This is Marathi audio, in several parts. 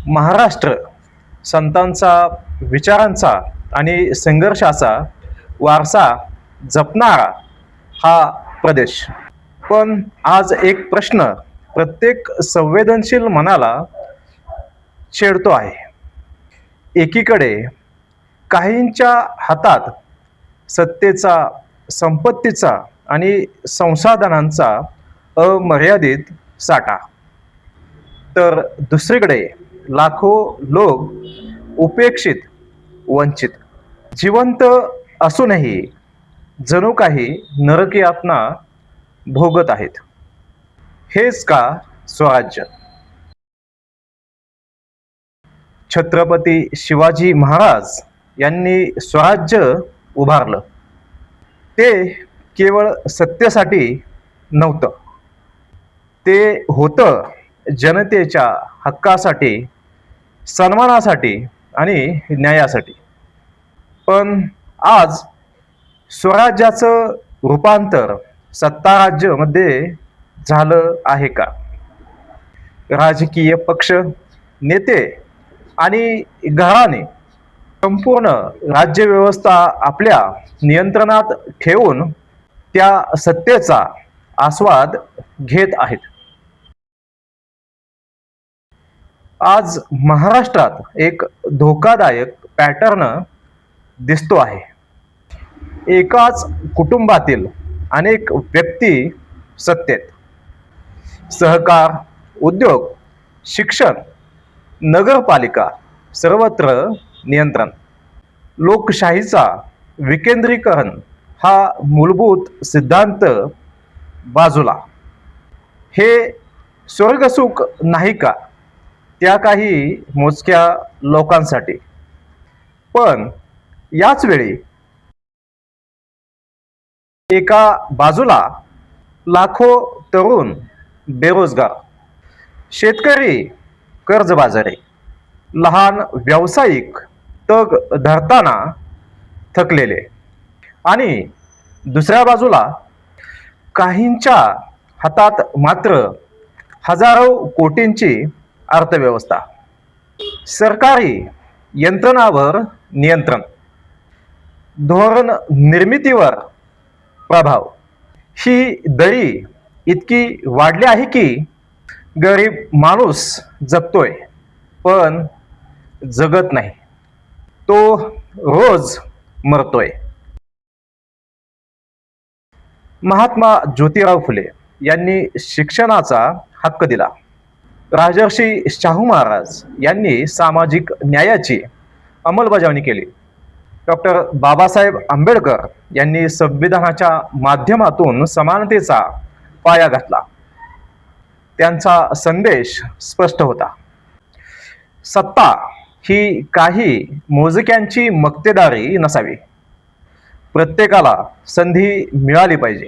महाराष्ट्र संतांचा, विचारांचा आणि संघर्षाचा वारसा जपणारा हा प्रदेश. पण आज एक प्रश्न प्रत्येक संवेदनशील मनाला छेडतो आहे. एकीकडे काहींच्या हातात सत्तेचा, संपत्तीचा आणि संसाधनांचा अमर्यादित साठा, तर दुसरीकडे लाखो लोक उपेक्षित, वंचित, जिवंत असूनही जणू काही नरकी यातना भोगत आहेत. हेच का स्वराज्य? छत्रपती शिवाजी महाराज यांनी स्वराज्य उभारलं. ते केवळ सत्तेसाठी नव्हतं, ते होतं जनतेच्या हक्कासाठी, सन्मानासाठी आणि न्यायासाठी. पण आज स्वराज्याचं रूपांतर सत्ताराज्यामध्ये झालं आहे का? राजकीय पक्ष, नेते आणि घराणे संपूर्ण राज्यव्यवस्था आपल्या नियंत्रणात ठेवून त्या सत्तेचा आस्वाद घेत आहेत. आज महाराष्ट्रात एक धोकादायक पॅटर्न दिसतो आहे. एकाच कुटुंबातील अनेक व्यक्ती सत्तेत, सहकार, उद्योग, शिक्षण, नगरपालिका सर्वत्र नियंत्रण. लोकशाहीचा विकेंद्रीकरण हा मूलभूत सिद्धांत बाजूला. हे स्वर्गसुख नाही का त्या काही मोजक्या लोकांसाठी? पण याच वेळी एका बाजूला लाखो तरुण बेरोजगार, शेतकरी कर्जबाजारी, लहान व्यावसायिक तग धरताना थकलेले, आणि दुसऱ्या बाजूला काहींच्या हातात मात्र हजारो कोटींची अर्थव्यवस्था, सरकारी यंत्रणावर नियंत्रण, धोरण निर्मितीवर प्रभाव. ही दरी इतकी वाढली आहे की गरीब माणूस जगतोय पण जगत नाही, तो रोज मरतोय. महात्मा ज्योतिराव फुले यांनी शिक्षणाचा हक्क दिला. राजर्षी शाहू महाराज यांनी सामाजिक न्यायाची अंमलबजावणी केली. डॉक्टर बाबासाहेब आंबेडकर यांनी संविधानाच्या माध्यमातून समानतेचा पाया घातला. त्यांचा संदेश स्पष्ट होता. सत्ता ही काही मोजक्यांची मक्तेदारी नसावी. प्रत्येकाला संधी मिळाली पाहिजे.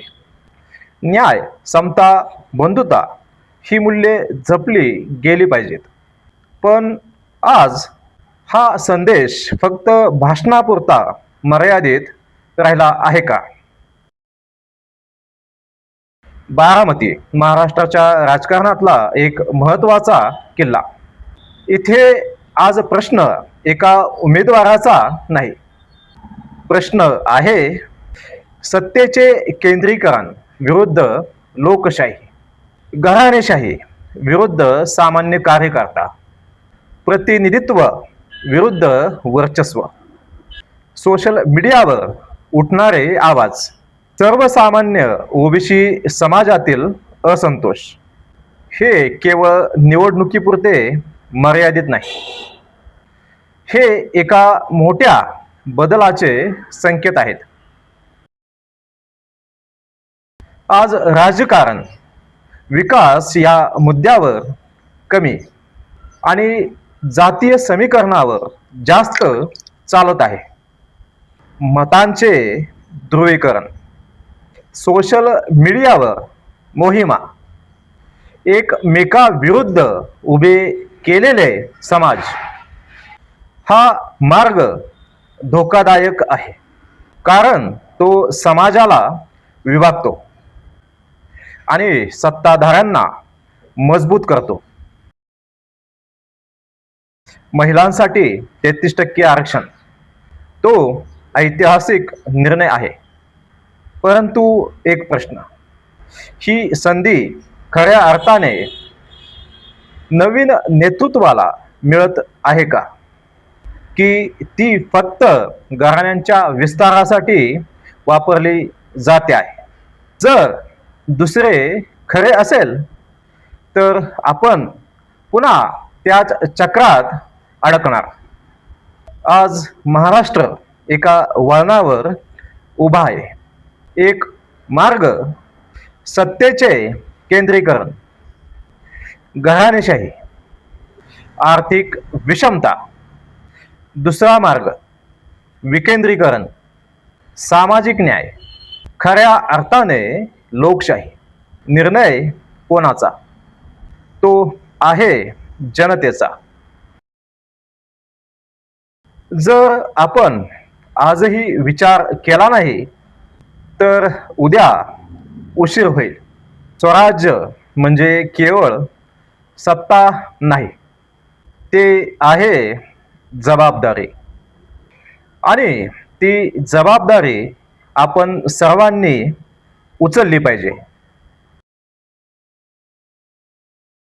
न्याय, समता, बंधुता ही मूल्ये जपली गेली पाहिजेत. पण आज हा संदेश फक्त भाषणापुरता मर्यादित राहिला आहे का? बारामती महाराष्ट्राच्या राजकारणातला एक महत्त्वाचा किल्ला. इथे आज प्रश्न एका उमेदवाराचा नाही. प्रश्न आहे सत्तेचे केंद्रीकरण विरुद्ध लोकशाही, घराणेशाही विरुद्ध सामान्य कार्यकर्ता, प्रतिनिधित्व विरुद्ध वर्चस्व, सोशल मीडियावर उठणारे आवाज, सर्वसामान्य ओबीसी समाजातील असंतोष. हे केवळ निवडणुकीपुरते मर्यादित नाही. हे एका मोठ्या बदलाचे संकेत आहेत. आज राजकारण विकास या मुद्द्यावर कमी आणि जातीय समीकरणावर जास्त चालत आहे. मतांचे ध्रुवीकरण, सोशल मीडियावर मोहिमा, एकमेकाविरुद्ध उभे केलेले समाज, हा मार्ग धोकादायक आहे. कारण तो समाजाला विभागतो आणि सत्ताधाऱ्यांना मजबूत करतो. महिलांसाठी 33% आरक्षण तो ऐतिहासिक निर्णय आहे. परंतु एक प्रश्न, ही संधी खऱ्या अर्थाने नवीन नेतृत्वाला मिळत आहे का, की ती फक्त घराण्यांच्या विस्तारासाठी वापरली जाते आहे? जर दुसरे खरे असेल तर आपण पुन्हा त्याच चक्रात अडकणार. आज महाराष्ट्र एका वळणावर उभा आहे. एक मार्ग सत्तेचे केंद्रीकरण, घराणेशाही, आर्थिक विषमता. दुसरा मार्ग विकेंद्रीकरण, सामाजिक न्याय, खऱ्या अर्थाने लोकशाही. निर्णय कोणाचा? तो आहे जनतेचा. जर आपण आजही विचार केला नाही तर उद्या उशीर होईल. स्वराज्य म्हणजे केवळ सत्ता नाही, ते आहे जबाबदारी. आणि ती जबाबदारी आपण सर्वांनी उचलली पाहिजे.